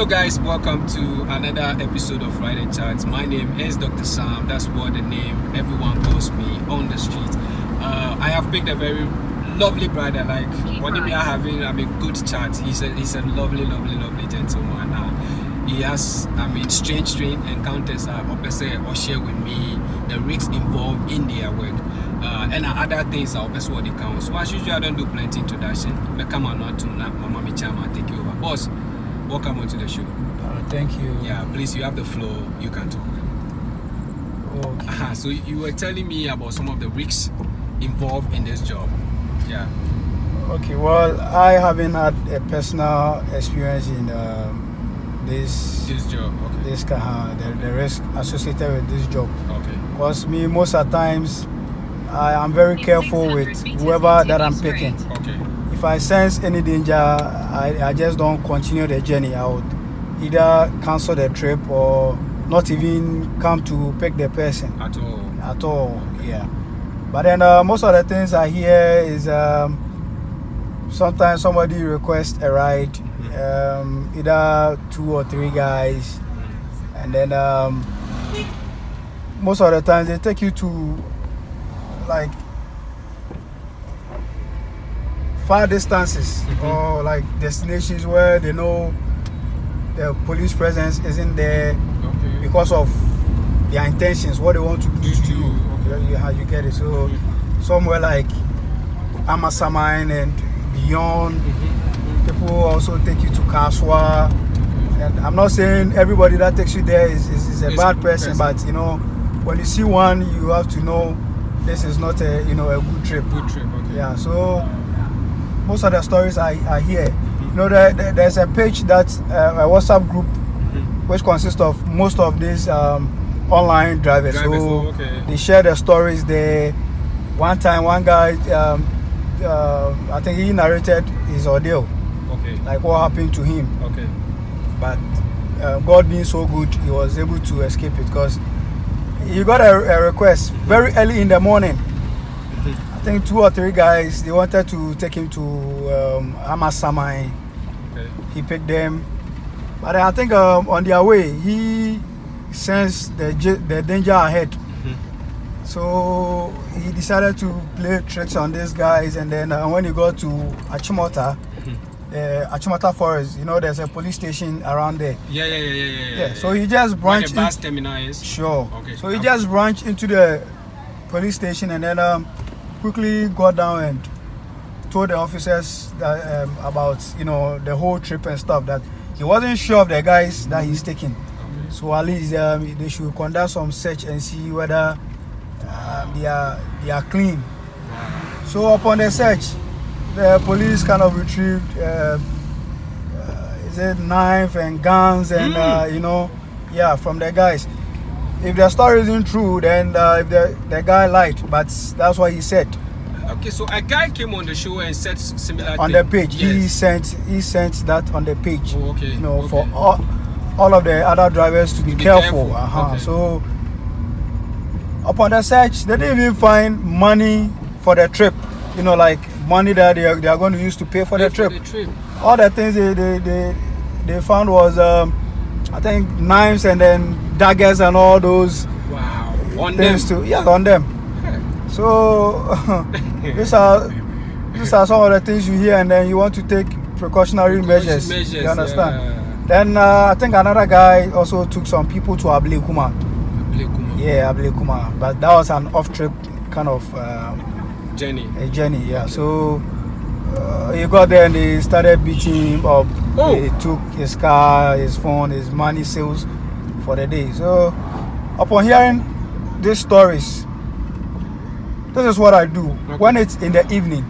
Hello guys, welcome to another episode of Ride and Chat. My name is Dr. Sam. That's what the name everyone calls me on the street. I have picked a very lovely bride. I like what we are having. I mean, good chat. He's a lovely gentleman. He has, strange encounters or share with me the risks involved in their work and other things what they count. So as usual, I don't do plenty introduction. But come on, not to Mama Michama take you over. Boss, welcome onto the show. Thank you. Yeah, please, you have the floor. You can talk. Okay. So you were telling me about some of the risks involved in this job. Yeah. Okay. Well, I haven't had a personal experience in this job. Okay. This the risk associated with this job. Okay. Because me, most of the times, I am very careful with whoever that I'm picking. Okay. If I sense any danger, I just don't continue the journey. I would either cancel the trip or not even come to pick the person. At all. Yeah. But then most of the things I hear is sometimes somebody requests a ride, either 2 or 3 guys, and then most of the times they take you to like far distances or like destinations where they know the police presence isn't there because of their intentions, what they want to do to you. You get it. So somewhere like Amasamine and beyond, people also take you to Kaswa. And I'm not saying everybody that takes you there is a bad person, but you know, when you see one, you have to know this is not a good trip. Okay. Yeah. So most of the stories I hear, there's a page that's a WhatsApp group which consists of most of these online drivers. So they share their stories there. One time, one guy, I think he narrated his ordeal, like what happened to him. But God being so good, he was able to escape it because he got a request very early in the morning. I think 2 or 3 guys, they wanted to take him to Amasamai. He picked them, but I think on their way he sensed the danger ahead. So he decided to play tricks on these guys, and then when he got to Achimota, Achimota Forest, there's a police station around there. Yeah. So he just branched. Where the bus terminal is. Sure. Okay. So he just branched into the police station and then quickly got down and told the officers that about the whole trip and stuff, that he wasn't sure of the guys that he's taking. So at least they should conduct some search and see whether they are clean. So upon the search, the police kind of retrieved knife and guns and from the guys. If the story isn't true, then if the guy lied, but that's what he said. Okay, so a guy came on the show and said similar on thing. The page. Yes. He sent that on the page. For all of the other drivers to be careful. So upon the search, they didn't even find money for the trip. Like money that they are going to use to pay for the trip. All the things they found was I think knives and then daggers and all those things on them. So these are some of the things you hear, and then you want to take precautionary measures. You understand? Yeah. Then I think another guy also took some people to Ablekuma. Yeah, Ablekuma. But that was an off-trip kind of journey. A journey, yeah. So he got there and they started beating him up. They took his car, his phone, his money, sales for the day. So upon hearing these stories, this is what I do when it's in the evening.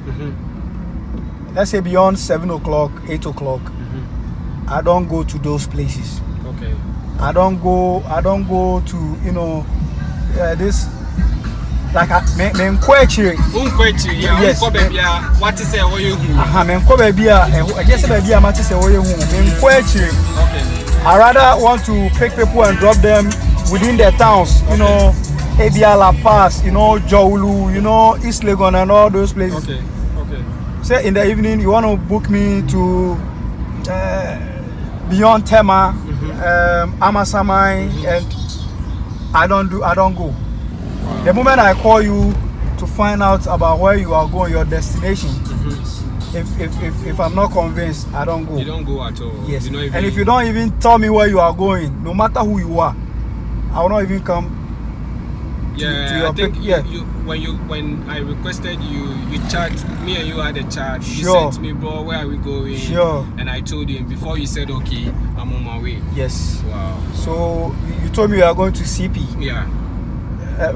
Let's say beyond 7 o'clock, 8 o'clock. I don't go to those places. I don't go to this like men kwechiri. Yes. What is it? I rather want to pick people and drop them within the towns. Ebia La Paz, Joulu, East Legon and all those places. Say in the evening you want to book me to beyond Tema, Amasamai, and I don't go. Wow. The moment I call you to find out about where you are going, your destination, if I'm not convinced, I don't go. You don't go at all. Yes. You're not even... And if you don't even tell me where you are going, no matter who you are, I will not even come. Yeah, your I think pick. when I requested you chat, me and you had a chat. You Sure. said to me, bro, where are we going? Sure. And I told you, and before you said, okay, I'm on my way. Yes. Wow. So you told me you are going to CP. Yeah.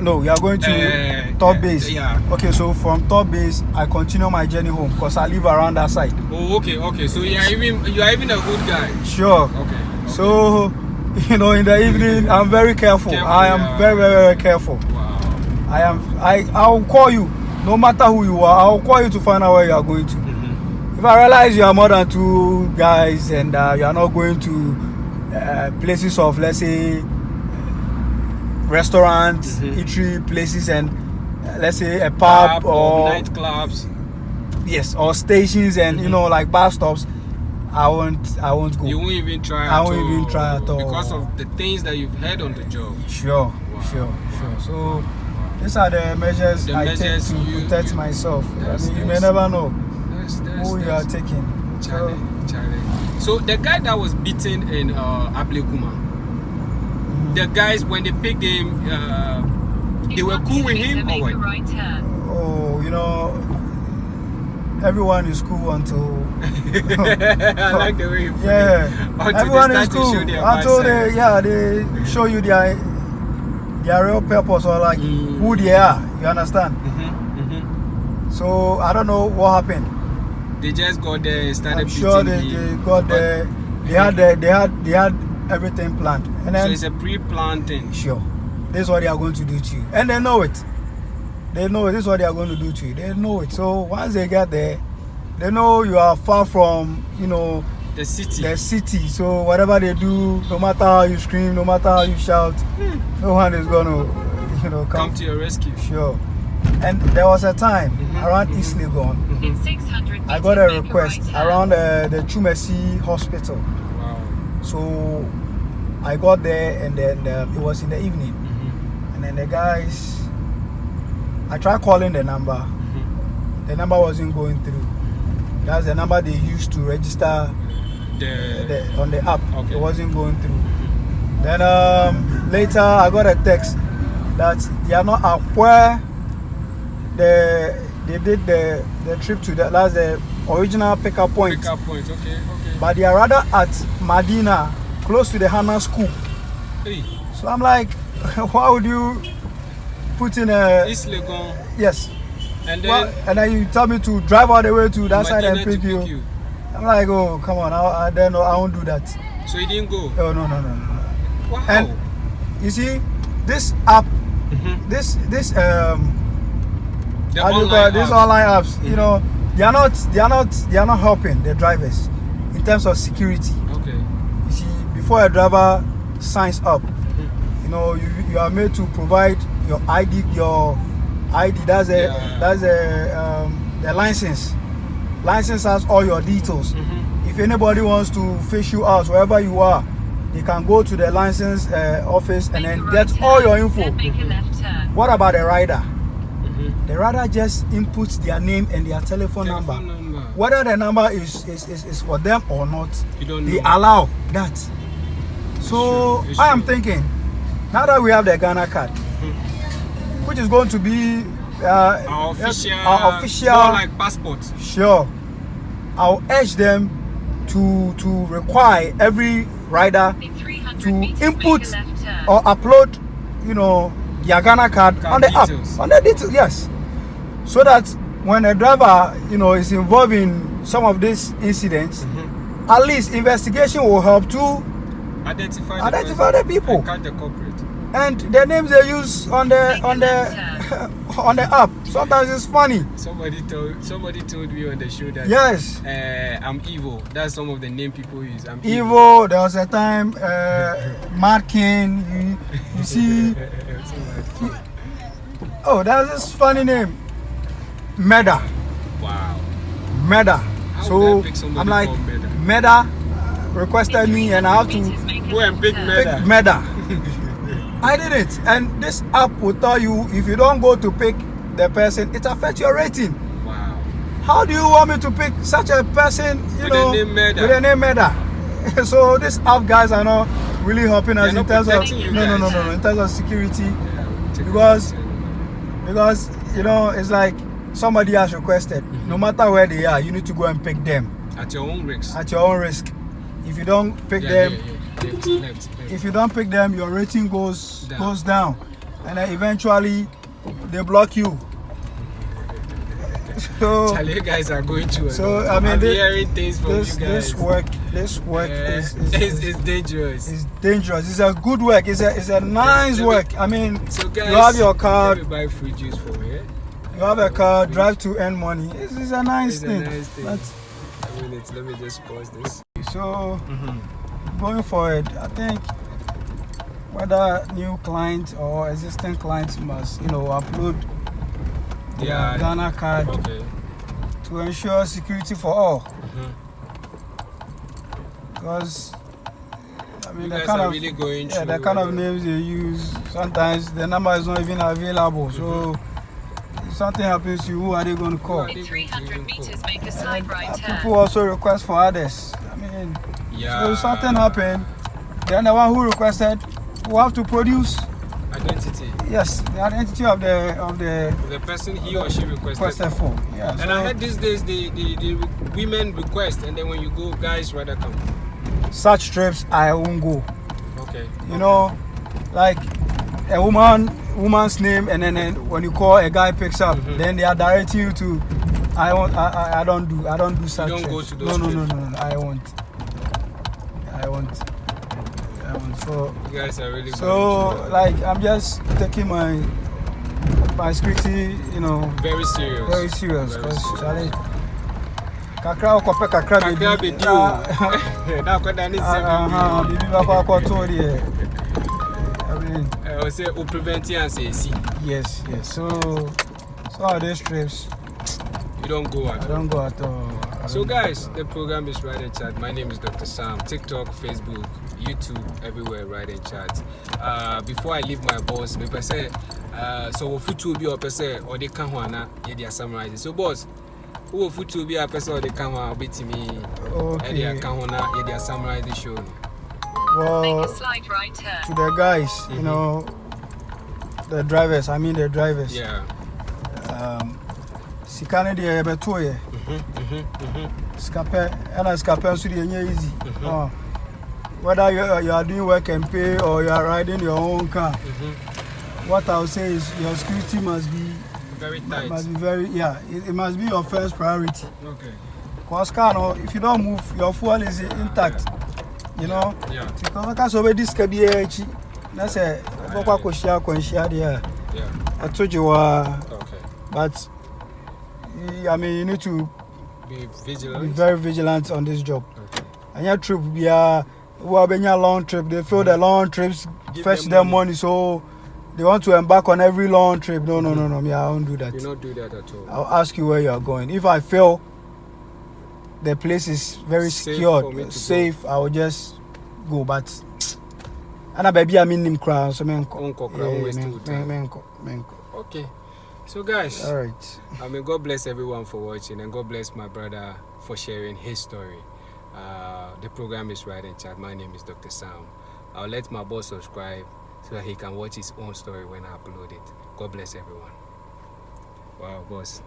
No, you are going to top base. Yeah. Okay, so from top base, I continue my journey home because I live around that side. Oh, okay. So you are even a good guy. Sure. Okay. So, in the evening, I'm very careful. I am very, very, very careful. Wow. I'll call you, no matter who you are. I'll call you to find out where you are going to. If I realize you are more than two guys and you are not going to places of, let's say, restaurants, eatery places, and let's say a pub or nightclubs, yes, or stations, and like bus stops, I won't go. You won't even try. I won't even try at all because of the things that you've heard on the job. Sure. So these are the measures I take to protect myself. You may never know who you are taking. Charlie. So the guy that was beaten in Ablekuma, the guys, when they picked him, they were cool with him or what? Oh, everyone is cool until I like the way you put it. Everyone is cool until they show you their real purpose, or like who they are. You understand? So I don't know what happened. They just got there and started I'm sure they got there. They had everything planned. And then, so it's a pre-planned thing. Sure. This is what they are going to do to you. And they know it. They know it. This is what they are going to do to you. They know it. So once they get there, they know you are far from, the city. So whatever they do, no matter how you scream, no matter how you shout, no one is going to, come to your rescue. Sure. And there was a time around East Legon, I got a request around the Chumesi hospital. Wow. So I got there, and then it was in the evening. And then the guys, I tried calling the number. The number wasn't going through. That's the number they used to register on the app. Okay. It wasn't going through. Then later I got a text that they are not aware they did the trip to that's the original pickup point. Okay. But they are rather at Medina, close to the Hannah school. Hey. So I'm like, why would you put in a East Legon? Yes. And then you tell me to drive all the way to that side and pick you. you. I'm like, oh, come on, I won't do that. So you didn't go? Oh, no. Wow. And you see, this app, this online apps, they are not helping the drivers in terms of security. Okay. You see, before a driver signs up, you are made to provide your ID. That's the license. License has all your details. If anybody wants to fish you out wherever you are, they can go to the license office and then get all your info. What about the rider? The rider just inputs their name and their telephone number. Whether the number is for them or not, they allow that. So I am thinking, now that we have the Ghana card, which is going to be our official, more like passport. Sure, I'll urge them to require every rider to input or upload, their Ghana card on the details. App, on the details. Yes, so that when a driver, is involved in some of these incidents, at least investigation will help to identify the people and catch the culprit. And the names they use on the on the app. Sometimes it's funny. Somebody told me on the show that yes, I'm evil. That's some of the name people use. I'm evil. There was a time Markin. You see. Oh, that's this funny name. Meda. Wow. Meda. So I'm like Meda. requested me and I have to Go and pick pick murder. murder. I did it, and this app will tell you if you don't go to pick the person, it affects your rating. Wow. How do you want me to pick such a person, With the name murder. with a name murder? So this app guys are not really helping us They're in not terms of protecting you no, guys. in terms of security, Yeah, take because it. it's like somebody has requested. No matter where they are, you need to go and pick them At your own risk. at your own risk. If you don't pick them, Left. if you don't pick them, your rating goes Down. down, and then eventually they block you. So, Charlie, you guys are going to. so I mean, I'm hearing things from this you guys. this work is it's dangerous. It's dangerous. It's a good work. It's a nice work. I mean, So guys, you have your card, let me buy free juice for me. you have a car, drive to earn money. It's a nice It's a thing. nice thing. But, A minute, let me just pause this. so going forward, I think whether new clients or existing clients must, upload their Yeah. Ghana card Okay. to ensure security for all. Because I mean, You the guys kind are of really going through. the kind of names they use, sometimes the number is not even available. So if something happens to you, who are they going to call? Who are they In 300 meters, make a slight right turn. People also request for others. I mean, Yeah. so if something happened, then the one who requested will have to produce Identity. yes the identity of the person he or she requested for. Yeah. And I heard these days the women request, and then when you go, guys rather come. Such trips I won't go. Okay. Like a woman's name, and then when you call, a guy picks up, then they are directing you to. I don't do such don't go trips. to those No, trips. I won't. So You guys are really So, going through. like, I'm just taking my security, Very serious. very serious. Very Because, serious. Charlie, kakra okope kakra Kakra baby. be due. Now, that needs Bibi bako akoto there. I mean, I will say, prevent and say, see, yes. So all these trips, you don't go at I all. don't go at all. So guys, the program is Ride and Chat. My name is Dr. Sam. TikTok, Facebook, YouTube, everywhere, Ride and Chat. Before I leave my boss, maybe I say, so what food will be a person or they can't wanna yeah summarize. So boss, who food will be a person or they can't wanna beat me? Okay. They can't wanna yeah summarize the show. Make Well, a slight right turn. to the guys, the drivers. Yeah. Sikane de beto ye. Scape, and scape so dey easy. Whether you are doing work and pay or you are riding your own car, what I would say is your security must be Very tight. it must be your first priority. Okay. Because car, if you don't move, your fuel is intact. Yeah. Because I can't so this can be that's a there. Yeah. I told you Okay. but I mean you need to Be vigilant. be very vigilant on this job. Okay. And your trip be a long trip. They feel the long trips Give fetch them them money, so they want to embark on every long trip. No, me, I won't do that. Do not do that at all. I'll ask you where you are going. If I feel the place is very Safe for me secured, to safe, I will just go. But and baby, I mean him crowd, so Uncle Crown wasting time. Okay. So guys, All right. I mean, God bless everyone for watching, and God bless my brother for sharing his story. The program is Ride and Chat. My name is Dr. Sam. I'll let my boss subscribe so that he can watch his own story when I upload it. God bless everyone. Wow, boss.